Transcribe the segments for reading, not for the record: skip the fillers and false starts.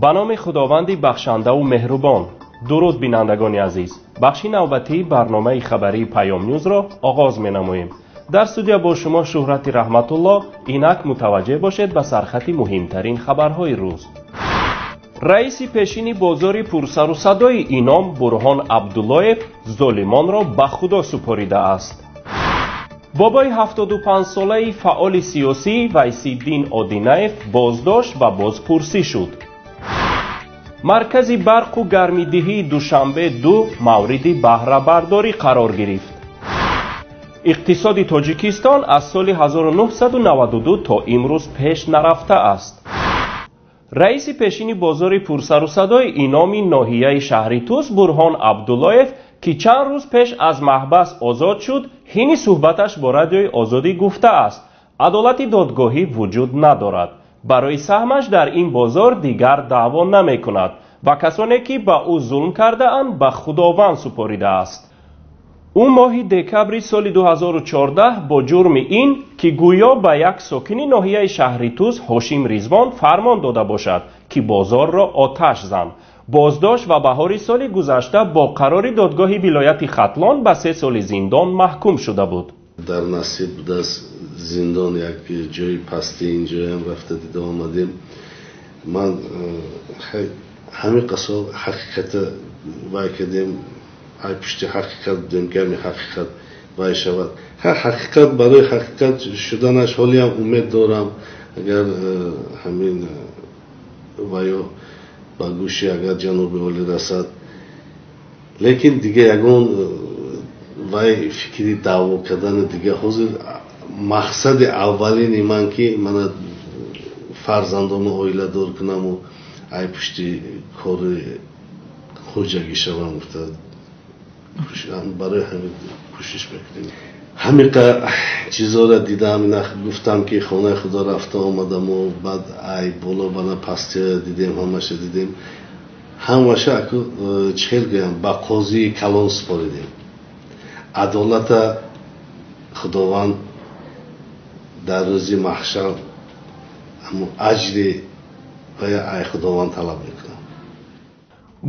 به نام خداوند بخشنده و مهربان. درود بینندگان عزیز، بخش نوبتی برنامه خبری پیام نیوز را آغاز می‌نماییم. در استودیو با شما شهرت رحمت الله. اینک متوجه باشید به سرخط مهمترین خبرهای روز. رئیس پیشین بازار پرسر و صدای اینام برهان عبداللهیف ظالمان را به خدا سپریده است. بابای 75 ساله فعال سیاسی ویس‌الدین آدینه‌یف بازداشت و بازپرسی شد. مرکز برق و گرمیدهی دوشنبه 2 مورد بهره برداری قرار گرفت. اقتصاد تاجیکستان از سال 1992 تا امروز پیش نرفته است. رئیس پیشین بازار پرسر و صدای اینامی ناحیه شهری توس برهان عبداللهیف که چند روز پیش از محبس آزاد شد، حین صحبتش با رادیوی آزادی گفته است عدالت دادگاهی وجود ندارد. برای سهمش در این بازار دیگر دعوا نمی کند و کسانی که به او ظلم کرده اند به خداوند سپریده است. او ماه دکبر سال 2014 با جرم این که گویا به یک ساکن ناحیه شهری توس هاشم رضوان فرمان داده باشد که بازار را آتش زند، بازداشت و بهار سال گذشته با قرار دادگاه ولایت ختلان به 3 سال زندان محکوم شده بود. در نصیب بود از زندان یک جای پستی اینجا هم رفته دیده آمدیم. من همین قصاب حقیقت وای کردیم، ای پشت حقیقت بودیم که همین حقیقت وای شود. هر حقیقت برای حقیقت شدنش حالی هم امید دارم اگر همین وایو با گوشی اگر جنوب ولی رسد. لیکن دیگه یکون وای فکری دعوا کردن دیگه حاضر مقصد اولین من که من فرزندام اویله دار کنم و ای پشتی کار خوجگی شوم افتاد. برای همین کوشش میکنیم. همین چیزا را دیدم، گفتم که خانه خدا رفته آمدم و بعد ای بالا بالا پستی دیدیم، همشه دیدیم، همشه چهل گیم با قاضی کلان سپاریدیم. عدالت خداوند در روز محشر همون اجری ای خداوند طلب میکنم.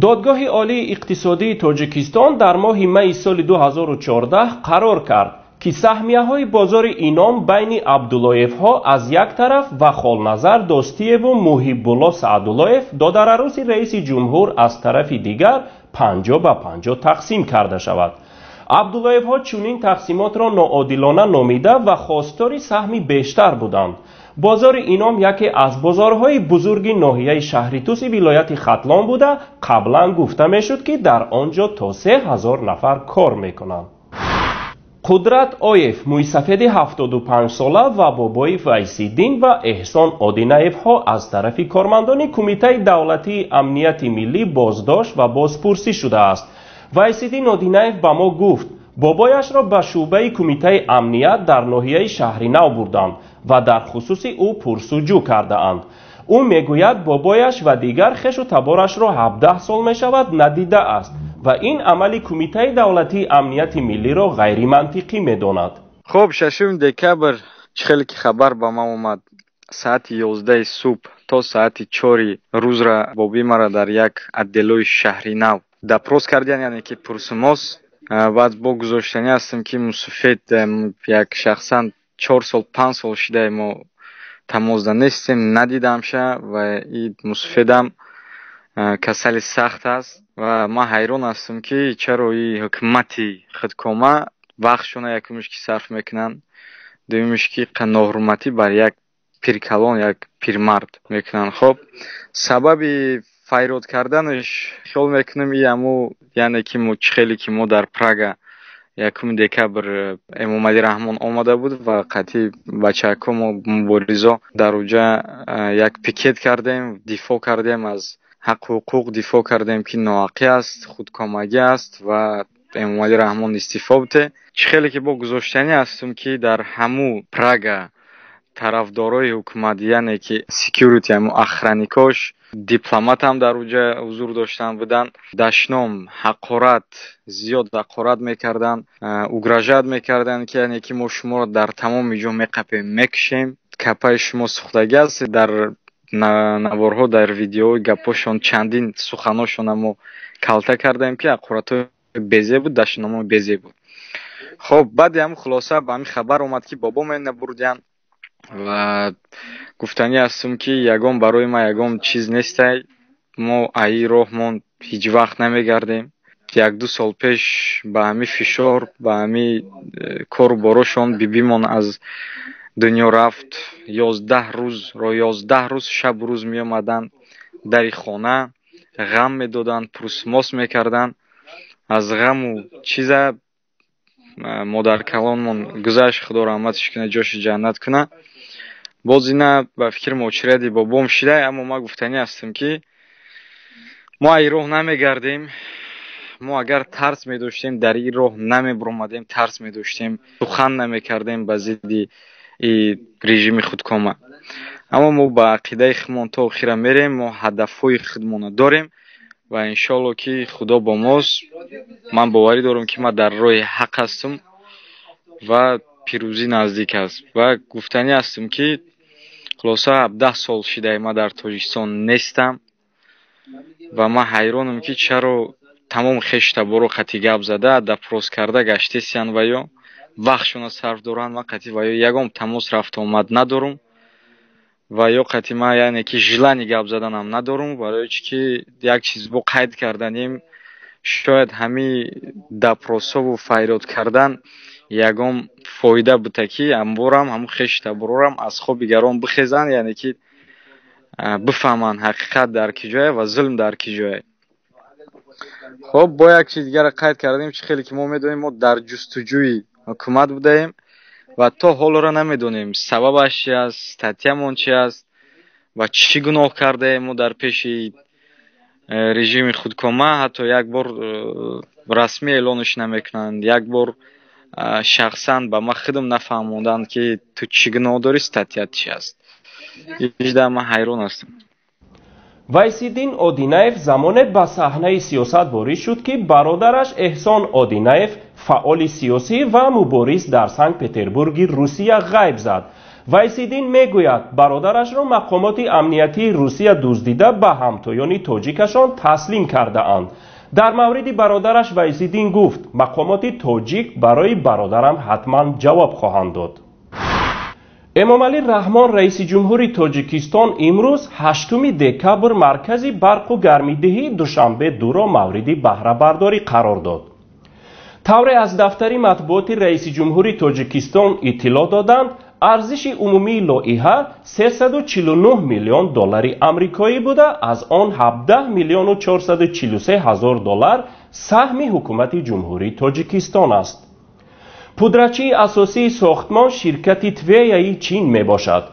دادگاه عالی اقتصادی تاجیکستان در ماه می سال 2014 قرار کرد که سهمیه‌های بازار اینام بین عبداللهیف ها از یک طرف و خالنظر داستیف و محب الله سعداللهیف دادر عروس رئیس جمهور از طرف دیگر 50-50 تقسیم کرده شود. عبداللهیف ها چنین تقسیمات را ناعادلانه نامیده و خواستار سهمی بیشتر بودند. بازار اینام یکی از بازارهای بزرگ ناحیه شهری توس ولایت ختلان بوده. قبلا گفته میشد که در آنجا تا 3000 نفر کار میکنند. قدرت آیف مویسفید 75 ساله و بابای ویس‌الدین و احسان آدینه‌یف ها از طرف کارمندان کمیته دولتی امنیت ملی بازداشت و بازپرسی شده است. ویس‌الدین آدینه‌یف به ما گفت بابایش را به شعبه کمیته امنیت در ناحیه شهری نو بردند و در خصوص او پرسجو کرده اند. او میگوید بابایش و دیگر خویش و تبارش را 17 سال می شود ندیده است و این عمل کمیته دولتی امنیت ملی را غیر منطقی می داند. خب 6 دکبر خیلی که خبر با ما اومد ساعت 11 صبح تا ساعت 4 روز را بابی مرا در یک عدلوی شهری نو دپروس کردن، یعنی که پرسماس بعد با گذاشتنی هستم که مسافت یک شخصا 4 سال 5 سال شده ما تماس نیستیم ندیدم شه و این مسافدم کسل سخت است و ما حیران هستم که چرا این حکومتی خودکامه وقتشون یکمش که صرف میکنن، دومیش که ناحرمتی بر یک پیرکلان یک پیرمرد میکنن. خب سبب فیرود کردنش خیال میکنم یمو یعنی که مو خیلی که ما در پراگ 1 دکبر امام علی رحمان آمده بود و قطعی بچه‌کم و مبارزا در اونجا یک پیکت کردیم، دفاع کردیم از حق و حقوق، دفاع کردیم که ناحقی است، خودکامگی است و امام علی رحمان استعفا بده. خیلی که با گذاشتنی هستم که در همو پراگ طرفدارای حکومت یعنی که سکیوریتی همو اخرانیکاش دیپلمات هم در اونجا حضور داشتن بودن، دشنام حقارت زیاد حقارت میکردن، اوگراژت میکردن که یعنی که ما شما را در تمام جا میقپیم میکشیم، کپای شما سوختگی است، در наворҳо дар видеои гапошон чандин суханошона мо калта кардаем ки аққуратҳои безе буд, дашномаи безе буд. хоб баъди ҳам хулоса ба ҳамин хабар омад ки бобо мена бурдиян ва гуфтанӣ ҳастум ки ягон барои ма ягон чиз нестай, мо аи роҳмон ҳеҷ вақт намегардем. 1-2 сол пеш ба ҳами фишор, ба ҳами кору борошон бибимон аз дунё рафт. 11 рӯз шабу рӯз меомаданд дари хона, ғам медоданд, пурсмос мекарданд. аз ғаму чиза модаркалонмон гузашт, худо раҳматиш куна, ҷоши ҷаннат куна. боз ина ба фикри мочиради бобом шидай, аммо ма гуфтанӣ ҳастам ки мо ай роҳ намегардем. мо агар тарс медоштем дар ин роҳ намебуромадем, тарс медоштем, сухан намекардем ба зидди режими худкома. аммо мо ба ақидаи худмон то охира мерем, мо ҳадафҳои худмона дорем ва иншоалло ки худо бо мост. ман боварӣ дорам ки ман дар роҳи ҳақ ҳастам ва пирӯзӣ наздик аст. ва гуфтанӣ ҳастам ки хулоса 17 сол шидаи ман дар Тоҷикистон нестам ва ман ҳайронам ки чаро тамом хештаборо қати гап зада, допрос карда гаштесиян ва ё вақтшона сарф доранд. ман қати ва ё ягон тамос рафт омад надорум ва ё қати ман яъне ки жилани гап заданам надорум, барои чӣ ки як чиз бо қайд карданем, шояд ҳами допросову фарёд кардан ягон фоида бута ки амборам ҳамун хештаборам аз хоби гарон бихезанд, яъне ки бифаҳманд ҳақиқат дар ки ҷое ва зулм дар ки ҷое. хоб бо як чиз дигар қайд кардем, чи хеле ки мо медонем мо дар ҷустуҷӯи ҳукумат будаем ва то ҳолора намедонем сабабаш чи аст, статьямон чи аст ва чӣ гуноҳ кардаем мо дар пеши режими худкома. ҳатто як бор расмӣ эълонаш намекунанд, як бор шахсан ба ма худам нафаҳмонданд ки ту чӣ гуноҳ дорӣ, статьят чи аст. ижда ман ҳайрон ҳастам. вайсиддин одинаев замоне ба саҳнаи сиёсат ворид шуд ки бародараш эҳсон одинаев фаъоли сиёсӣ ва мубориз дар санкт петербурги русия ғайб зад. вайсиддин мегӯяд бародарашро мақомоти амниятии русия дуздида ба ҳамтоёни тоҷикашон таслим кардаанд. дар мавриди бародараш вайсиддин гуфт мақомоти тоҷик барои бародарам ҳатман ҷавоб хоҳанд дод. эмомалӣ раҳмон раиси ҷумҳури тоҷикистон имрӯз 8 декабр маркази барқу гармидиҳии душанбе 2ро мавриди баҳрабардорӣ қарор дод. тавре аз дафтари матбуоти раиси ҷумҳури тоҷикистон иттилоъ доданд арзиши умумии лоиҳа 349 миллион доллари амрикоӣ буда, аз он 17 миллиону 443 ҳазор доллар саҳми ҳукумати ҷумҳурии тоҷикистон аст. пудрачии асосии сохтмон ширкати твеяи чин мебошад.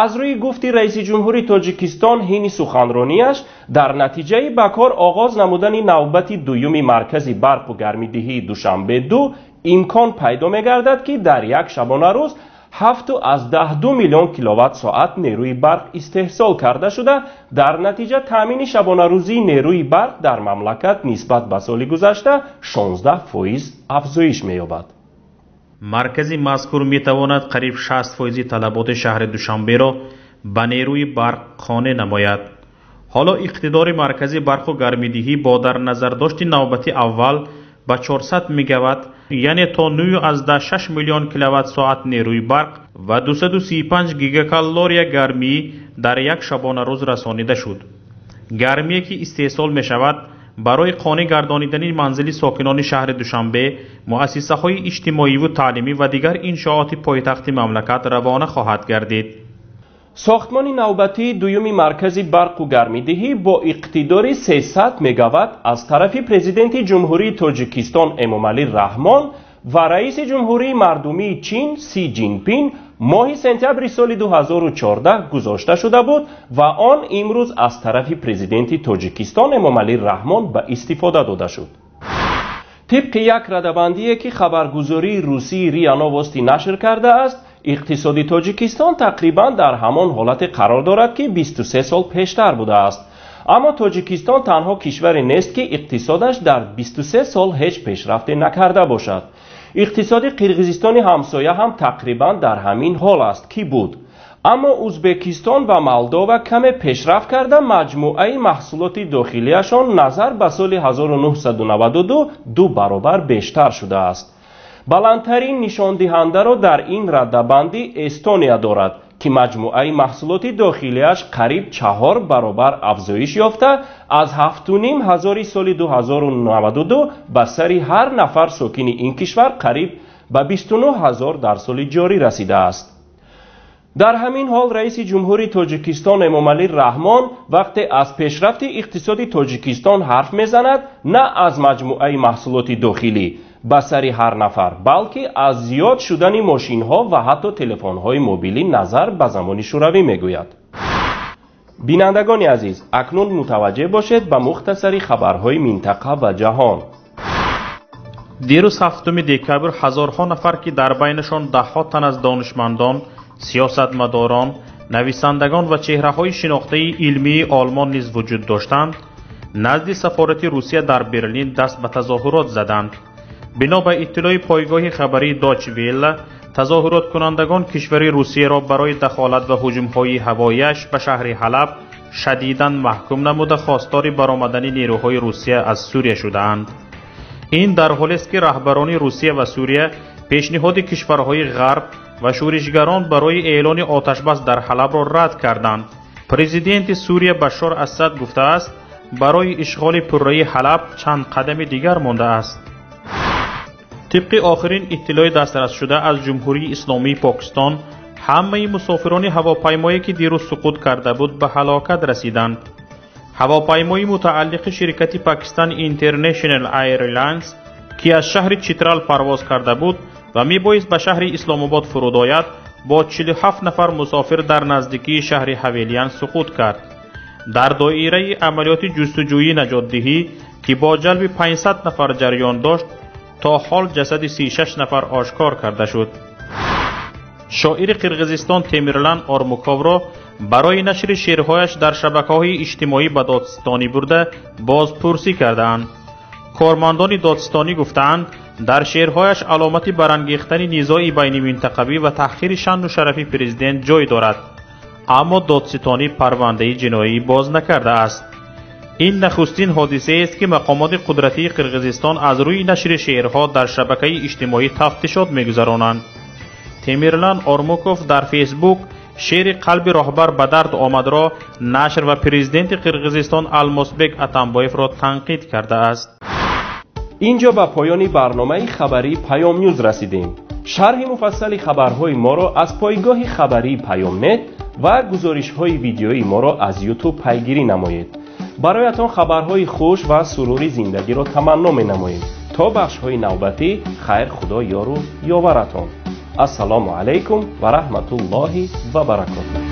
аз рӯи гуфти раиси ҷумҳури тоҷикистон ҳини суханронияш дар натиҷаи ба кор оғоз намудани навбати дуюми маркази барқу гармидиҳии душанбе 2 имкон пайдо мегардад ки дар як шабонарӯз 7.2 миллион киловатт-соат нерӯи барқ истеҳсол карда шуда, дар натиҷа таъмини шабонарӯзии нерӯи барқ дар мамлакат нисбат ба соли гузашта 16% афзоиш меёбад. маркази мазкур метавонад қариб 60% талаботи шаҳри душанберо ба нерӯи барқ қонеъ намояд. ҳоло иқтидори маркази барқу гармидиҳӣ бо дар назардошти навбати аввал ба 400 мегаватт, яъне то 9.6 миллион киловатт-соат нерӯи барқ ва 235 гигакалория гармӣ дар як шабонарӯз расонида шуд. гармие ки истеҳсол мешавад барои қонеъ гардонидани манзили сокинони шаҳри душанбе, муассисаҳои иҷтимоиву таълимӣ ва дигар иншооти пойтахти мамлакат равона хоҳад гардид. сохтмони навбатии дуюми маркази барқу гармидиҳӣ бо иқтидори 300 мегаватт аз тарафи президенти ҷумҳурии тоҷикистон эмомалӣ раҳмон ва раиси ҷумҳурии мардумии чин Си Ҷинпин моҳи сентябри соли 2014 гузошта шуда буд ва он имрӯз аз тарафи президенти тоҷикистон эмомалӣ раҳмон ба истифода дода шуд. тибқи як радабандие ки хабаргузории русии РИА Новости нашр кардааст, иқтисоди тоҷикистон тақрибан дар ҳамон ҳолате қарор дорад ки 23 сол пештар будааст. аммо тоҷикистон танҳо кишваре нест ки иқтисодаш дар 23 сол ҳеҷ пешрафте накарда бошад. иқтисоди қирғизистони ҳамсоя ҳам тақрибан дар ҳамин ҳол аст ки буд. اما ازبکستان و مولداوا کم پیشرفت کرده مجموعه محصولات داخلیشان نظر به سال 1992 دو برابر بیشتر شده است. بلندترین نشان دهنده را در این رده‌بندی استونیا دارد که مجموعه محصولات داخلیش قریب 4 برابر افزایش یافته از 7,500 سال 2092 به سر هر نفر ساکن این کشور قریب به 29,000 در سال جاری رسیده است. در همین حال رئیس جمهوری تاجیکستان امامعلی رحمان وقتی از پیشرفت اقتصادی تاجیکستان حرف میزند نه از مجموعه محصولات داخلی به سر هر نفر بلکه از زیاد شدن ماشین ها و حتی تلفن های موبیلی نظر به زمان شوروی میگوید. بینندگان عزیز اکنون متوجه باشید به مختصری خبرهای منطقه و جهان. دیروز 7 دکبر هزارها نفر که در بینشان ده‌ها تن از دانشمندان، سیاستمداران، نویسندگان و چهره‌های شناخته علمی آلمان نیز وجود داشتند، نزد سفارت روسیه در برلین دست به تظاهرات زدند. بنا به اطلاع پایگاه خبری داچ ویل، تظاهرات کنندگان کشور روسیه را برای دخالت و هجوم‌های هوایی‌اش به شهر حلب شدیداً محکوم نموده خواستار برآمدن نیروهای روسیه از سوریه شدند. این در حالی است که رهبران روسیه و سوریه پیشنهاد کشورهای غرب و شورشگران برای اعلان آتش بس در حلب را رد کردند. پرزیدنت سوریه بشار اسد گفته است برای اشغال پره‌ای حلب چند قدم دیگر مانده است. طبق آخرین اطلاع دسترس شده از جمهوری اسلامی پاکستان، همه مسافران هواپیمایی که دیروز سقوط کرده بود به هلاکت رسیدند. هواپیمای متعلق شرکت پاکستان اینترنشنال ایرلاینز که از شهر چترال پرواز کرده بود و میبایست به شهر اسلام آباد فرود آید با 47 نفر مسافر در نزدیکی شهر حویلیان سقوط کرد. در دایره عملیات جستجویی نجات‌دهی که با جلب 500 نفر جریان داشت تا حال جسد 36 نفر آشکار کرده شد. شاعر قرقیزستان تیمورلان آرموکوف را برای نشر شعرهایش در شبکه‌های اجتماعی به دادستانی برده بازپرسی کردند. کارمندان دادستانی گفتند در شعرهایش علامت برانگیختن نزاع بین منطقوی و تحقیر شأن و شرف پرزیدنت جای دارد، اما دادستانی پرونده جنایی باز نکرده است. این نخستین حادثه است که مقامات قدرتی قرقیزستان از روی نشر شعرها در شبکه اجتماعی تفتیشات می‌گذرانند. تیمورلان آرموکوف در فیسبوک شعر قلب راهبر به درد آمد را نشر و پرزیدنت قرقیزستان المازبک اتامبایف را تنقید کرده است. اینجا به پایان برنامه خبری پیام نیوز رسیدیم. شرح مفصل خبرهای ما را از پایگاه خبری پیام نت و گزارش‌های ویدیویی ما را از یوتیوب پیگیری نمایید. برایتان خبرهای خوش و سروری زندگی را تمنا می‌نماییم. تا بخش‌های نوبتی خیر خدا یار و یاورتان. السلام علیکم و رحمت الله و برکاته.